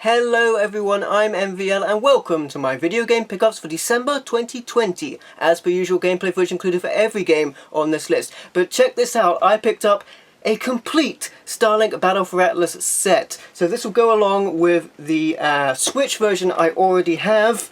Hello everyone, I'm MVL and welcome to my video game pickups for December 2020. As per usual, gameplay footage included for every game on this list. But check this out, I picked up a complete Starlink Battle for Atlas set. So this will go along with the Switch version I already have,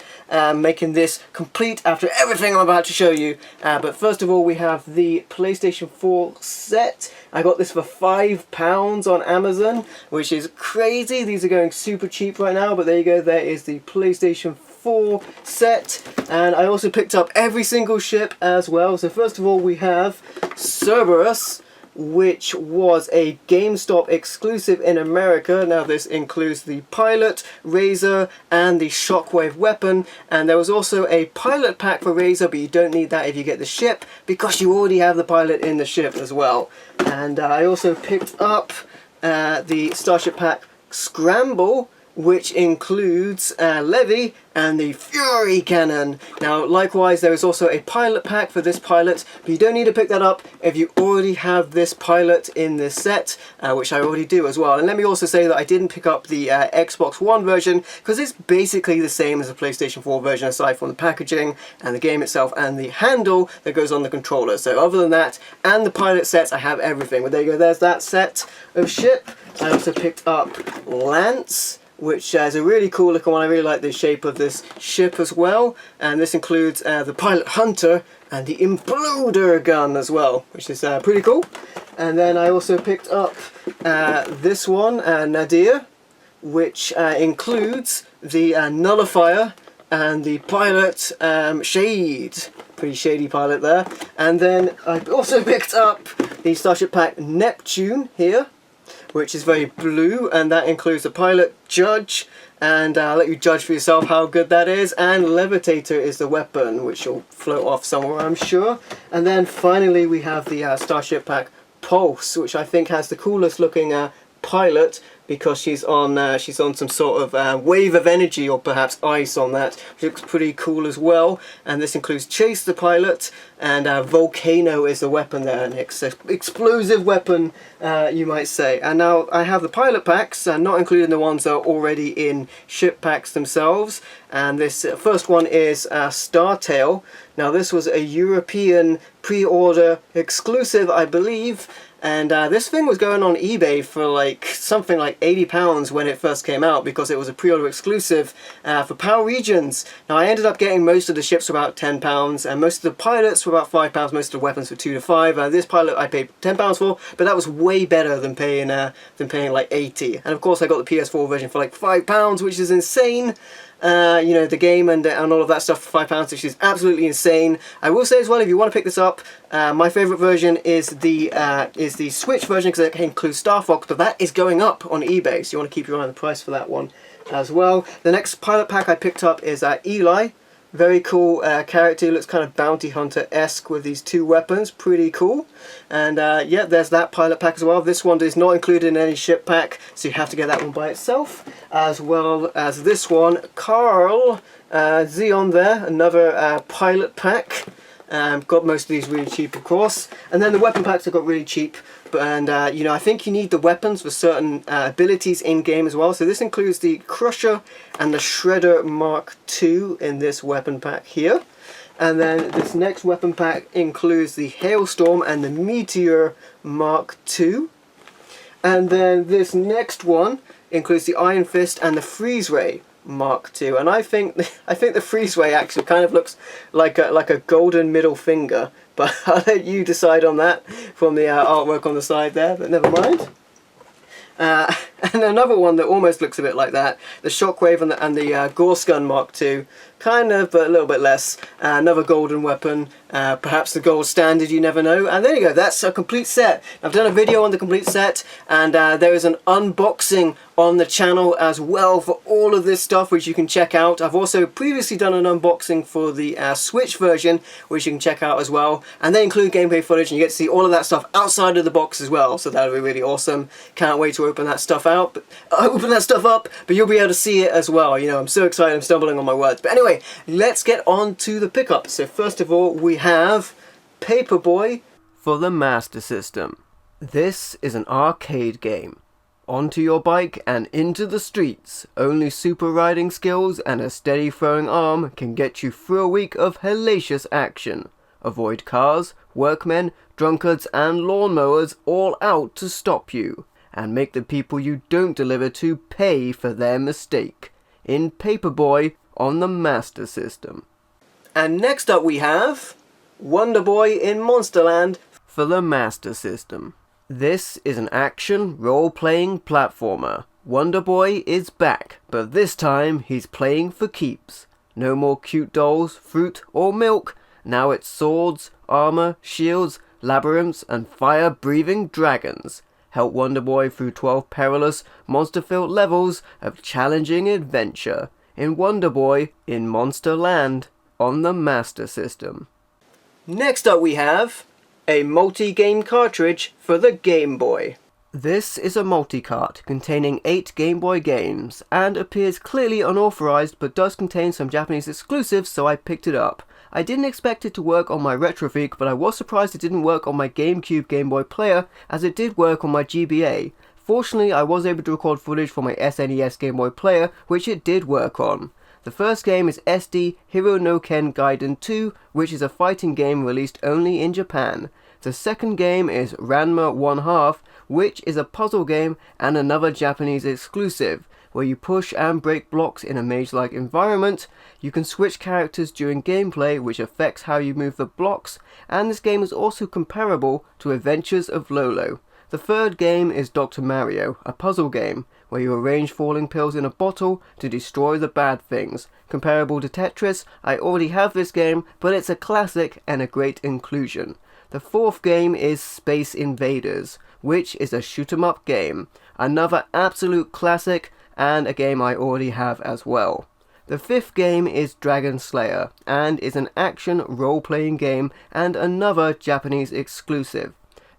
making this complete after everything I'm about to show you. But first of all, we have the PlayStation 4 set. I got this for £5 on Amazon, which is crazy. These are going super cheap right now, but there you go, there is the PlayStation 4 set. And I also picked up every single ship as well. So first of all, we have Cerberus, which was a GameStop exclusive in America. Now this includes the pilot, Razor, and the Shockwave weapon, and there was also a pilot pack for Razor, but you don't need that if you get the ship, because you already have the pilot in the ship as well. And I also picked up the Starship Pack Scramble, which includes Levy and the Fury Cannon. Now likewise, there is also a pilot pack for this pilot, but you don't need to pick that up if you already have this pilot in this set, which I already do as well. And let me also say that I didn't pick up the Xbox One version because it's basically the same as the PlayStation 4 version, aside from the packaging and the game itself and the handle that goes on the controller. So other than that and the pilot sets, I have everything. But there you go, there's that set of ship. I also picked up Lance, which is a really cool looking one. I really like the shape of this ship as well. And this includes the Pilot Hunter and the Imploder gun as well, which is pretty cool. And then I also picked up this one, Nadir, which includes the Nullifier and the Pilot Shade. Pretty shady pilot there. And then I also picked up the Starship Pack Neptune here, which is very blue, and that includes the pilot, Judge, and I'll let you judge for yourself how good that is, and Levitator is the weapon, which will float off somewhere, I'm sure. And then finally we have the Starship Pack Pulse, which I think has the coolest looking pilot, because she's on some sort of wave of energy, or perhaps ice on that, which looks pretty cool as well. And this includes Chase the pilot, and Volcano is the weapon there, an explosive weapon, you might say. And now I have the pilot packs, not including the ones that are already in ship packs themselves. And this first one is Startail. Now this was a European pre-order exclusive, I believe. And this thing was going on eBay for like something like £80 when it first came out, because it was a pre-order exclusive for Power Regions. Now I ended up getting most of the ships for about £10, and most of the pilots for about £5, most of the weapons for £2 to £5. This pilot I paid £10 for, but that was way better than paying like £80. And of course I got the PS4 version for like £5, which is insane. You know, the game and all of that stuff for £5, which is absolutely insane. I will say as well, if you want to pick this up, my favourite version is the Switch version, because it includes Star Fox, but that is going up on eBay, so you want to keep your eye on the price for that one as well. The next pilot pack I picked up is Eli. Very cool character. He looks kind of bounty hunter-esque with these two weapons. Pretty cool. And yeah, there's that pilot pack as well. This one is not included in any ship pack, so you have to get that one by itself. As well as this one, Carl Zeon there, another pilot pack. Got most of these really cheap, of course. And then the weapon packs I got really cheap. And you know, I think you need the weapons for certain abilities in game as well. So this includes the Crusher and the Shredder Mark II in this weapon pack here. And then this next weapon pack includes the Hailstorm and the Meteor Mark II. And then this next one includes the Iron Fist and the Freeze Ray Mark II. And I think the Freeze Ray actually kind of looks like a golden middle finger, but I'll let you decide on that from the artwork on the side there, but never mind. And another one that almost looks a bit like that, the Shockwave and the Gorse Gun Mark II, kind of, but a little bit less. Another golden weapon, perhaps the gold standard, you never know. And there you go, that's a complete set. I've done a video on the complete set, and there is an unboxing on the channel as well for all of this stuff, which you can check out. I've also previously done an unboxing for the Switch version, which you can check out as well. And they include gameplay footage, and you get to see all of that stuff outside of the box as well. So that'll be really awesome. Can't wait to open that stuff up. But you'll be able to see it as well. You know, I'm so excited, I'm stumbling on my words. But anyway, let's get on to the pickups. So first of all, we have Paperboy for the Master System. This is an arcade game onto your bike and into the streets. Only super riding skills and a steady throwing arm can get you through a week of hellacious action. Avoid cars, workmen, drunkards and lawnmowers all out to stop you, and make the people you don't deliver to pay for their mistake. In Paperboy on the Master System. And next up we have Wonderboy in Monsterland for the Master System. This is an action role-playing platformer. Wonderboy is back, but this time he's playing for keeps. No more cute dolls, fruit or milk. Now it's swords, armor, shields, labyrinths and fire-breathing dragons. Help Wonderboy through 12 perilous, monster-filled levels of challenging adventure in Wonderboy in Monsterland on the Master System. Next up we have a MultiGame Cartridge for the Game Boy. This is a multi-cart containing 8 Game Boy games and appears clearly unauthorized but does contain some Japanese exclusives, so I picked it up. I didn't expect it to work on my Retrofreak, but I was surprised it didn't work on my GameCube Game Boy player as it did work on my GBA. Fortunately, I was able to record footage for my SNES Game Boy player, which it did work on. The first game is SD Hiro no Ken Gaiden 2, which is a fighting game released only in Japan. The second game is Ranma 1/2, which is a puzzle game and another Japanese exclusive, where you push and break blocks in a maze-like environment. You can switch characters during gameplay, which affects how you move the blocks, and this game is also comparable to Adventures of Lolo. The third game is Dr. Mario, a puzzle game, where you arrange falling pills in a bottle to destroy the bad things. Comparable to Tetris, I already have this game, but it's a classic and a great inclusion. The fourth game is Space Invaders, which is a shoot-'em-up game, another absolute classic and a game I already have as well. The fifth game is Dragon Slayer, and is an action role-playing game and another Japanese exclusive.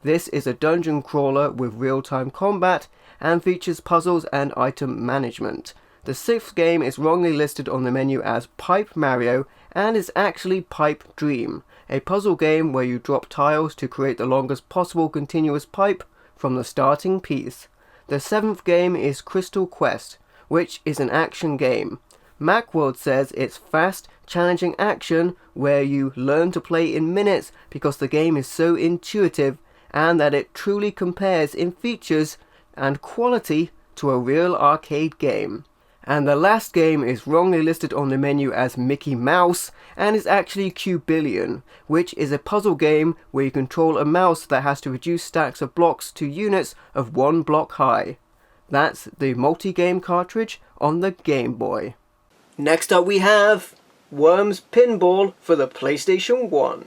This is a dungeon crawler with real-time combat and features puzzles and item management. The sixth game is wrongly listed on the menu as Pipe Mario and is actually Pipe Dream, a puzzle game where you drop tiles to create the longest possible continuous pipe from the starting piece. The seventh game is Crystal Quest, which is an action game. Macworld says it's fast, challenging action where you learn to play in minutes because the game is so intuitive, and that it truly compares in features and quality to a real arcade game. And the last game is wrongly listed on the menu as Mickey Mouse and is actually Cubillion, which is a puzzle game where you control a mouse that has to reduce stacks of blocks to units of 1 block high. That's the MultiGame Cartridge on the Game Boy. Next up we have Worms Pinball for the PlayStation 1.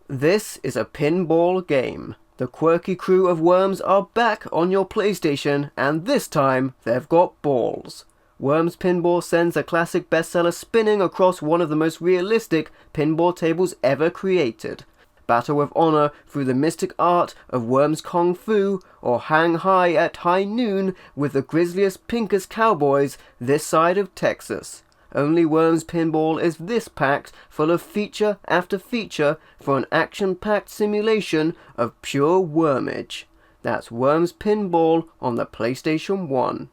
This is a pinball game. The quirky crew of Worms are back on your PlayStation, and this time they've got balls. Worms Pinball sends a classic bestseller spinning across one of the most realistic pinball tables ever created. Battle with honor through the mystic art of Worms Kung Fu, or hang high at high noon with the grisliest, pinkest cowboys this side of Texas. Only Worms Pinball is this packed full of feature after feature for an action-packed simulation of pure wormage. That's Worms Pinball on the PlayStation 1.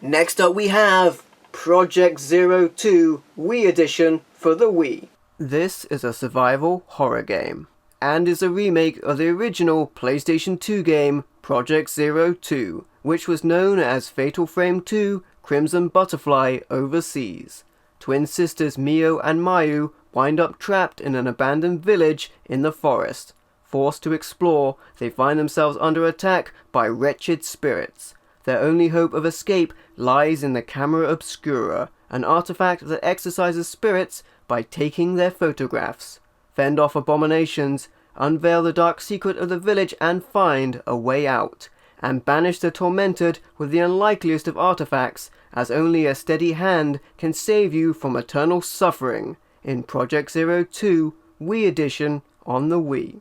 Next up we have Project 02 Wii Edition for the Wii. This is a survival horror game, and is a remake of the original PlayStation 2 game Project 02, which was known as Fatal Frame 2 Crimson Butterfly overseas. Twin sisters Mio and Mayu wind up trapped in an abandoned village in the forest. Forced to explore, they find themselves under attack by wretched spirits. Their only hope of escape lies in the Camera Obscura, an artifact that exorcises spirits by taking their photographs. Fend off abominations, unveil the dark secret of the village and find a way out, and banish the tormented with the unlikeliest of artifacts, as only a steady hand can save you from eternal suffering in Project 02 Wii Edition on the Wii.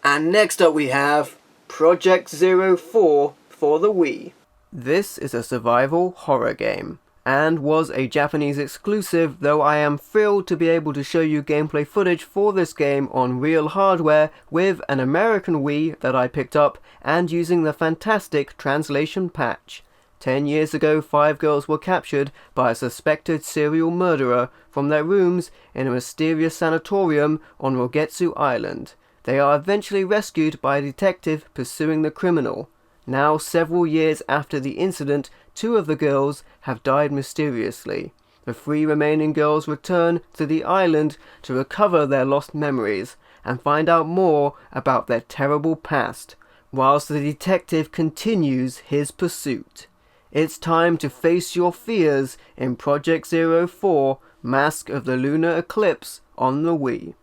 And next up we have Project 04 for the Wii. This is a survival horror game, and was a Japanese exclusive, though I am thrilled to be able to show you gameplay footage for this game on real hardware with an American Wii that I picked up and using the fantastic translation patch. 10 years ago, 5 girls were captured by a suspected serial murderer from their rooms in a mysterious sanatorium on Rogetsu Island. They are eventually rescued by a detective pursuing the criminal. Now, several years after the incident, 2 of the girls have died mysteriously. The 3 remaining girls return to the island to recover their lost memories and find out more about their terrible past, whilst the detective continues his pursuit. It's time to face your fears in Project 04 Mask of the Lunar Eclipse on the Wii.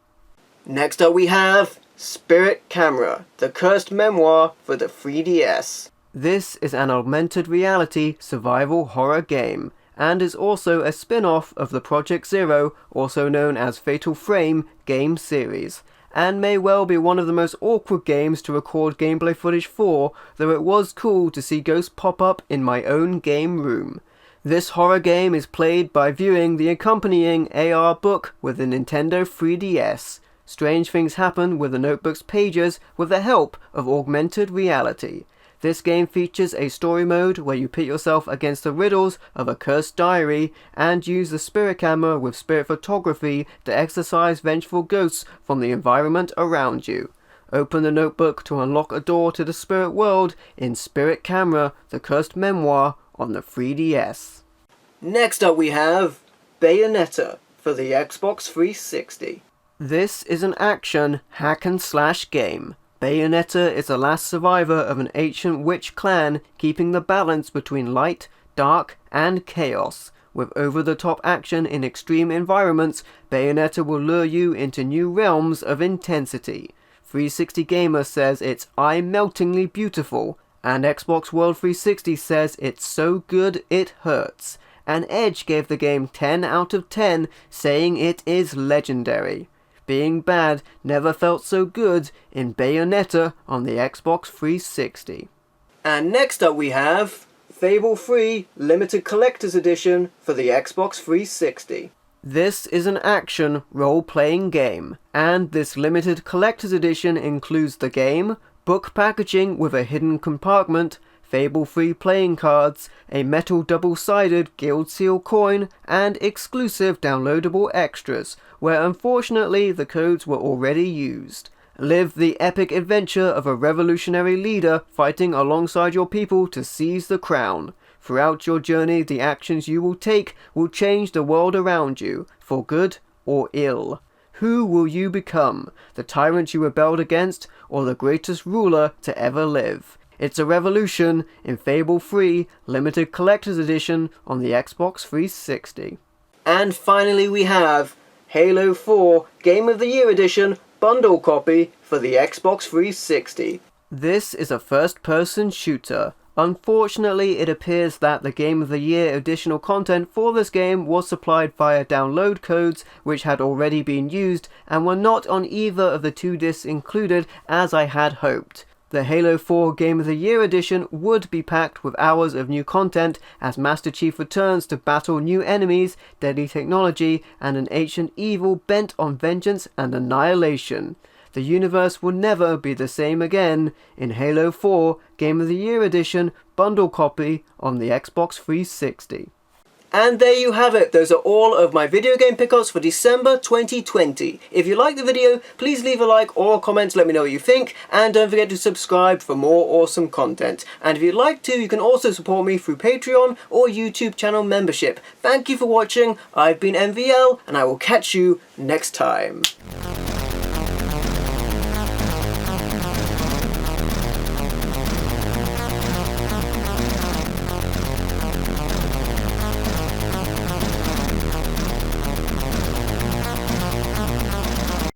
Next up we have Spirit Camera, the cursed memoir for the 3DS. This is an augmented reality survival horror game, and is also a spin-off of the Project Zero, also known as Fatal Frame, game series, and may well be one of the most awkward games to record gameplay footage for, though it was cool to see ghosts pop up in my own game room. This horror game is played by viewing the accompanying AR book with the Nintendo 3DS. Strange things happen with the notebook's pages with the help of augmented reality. This game features a story mode where you pit yourself against the riddles of a cursed diary and use the spirit camera with spirit photography to exorcise vengeful ghosts from the environment around you. Open the notebook to unlock a door to the spirit world in Spirit Camera, the cursed memoir on the 3DS. Next up we have Bayonetta for the Xbox 360. This is an action hack-and-slash game. Bayonetta is the last survivor of an ancient witch clan, keeping the balance between light, dark, and chaos. With over-the-top action in extreme environments, Bayonetta will lure you into new realms of intensity. 360 Gamer says it's eye-meltingly beautiful, and Xbox World 360 says it's so good it hurts. And Edge gave the game 10 out of 10, saying it is legendary. Being bad never felt so good in Bayonetta on the Xbox 360. And next up we have Fable 3 Limited Collector's Edition for the Xbox 360. This is an action role-playing game, and this limited collector's edition includes the game, book packaging with a hidden compartment, Fable 3 playing cards, a metal double-sided Guild Seal coin, and exclusive downloadable extras, where unfortunately the codes were already used. Live the epic adventure of a revolutionary leader fighting alongside your people to seize the crown. Throughout your journey, the actions you will take will change the world around you, for good or ill. Who will you become? The tyrant you rebelled against, or the greatest ruler to ever live? It's a revolution in Fable 3 Limited Collector's Edition on the Xbox 360. And finally we have Halo 4 Game of the Year Edition bundle copy for the Xbox 360. This is a first-person shooter. Unfortunately, it appears that the Game of the Year additional content for this game was supplied via download codes which had already been used and were not on either of the 2 discs included as I had hoped. The Halo 4 Game of the Year edition would be packed with hours of new content as Master Chief returns to battle new enemies, deadly technology, and an ancient evil bent on vengeance and annihilation. The universe will never be the same again in Halo 4 Game of the Year edition bundle copy on the Xbox 360. And there you have it, those are all of my video game pickups for December 2020. If you like the video, please leave a like or a comment to let me know what you think, and don't forget to subscribe for more awesome content. And if you'd like to, you can also support me through Patreon or YouTube channel membership. Thank you for watching, I've been MVL, and I will catch you next time.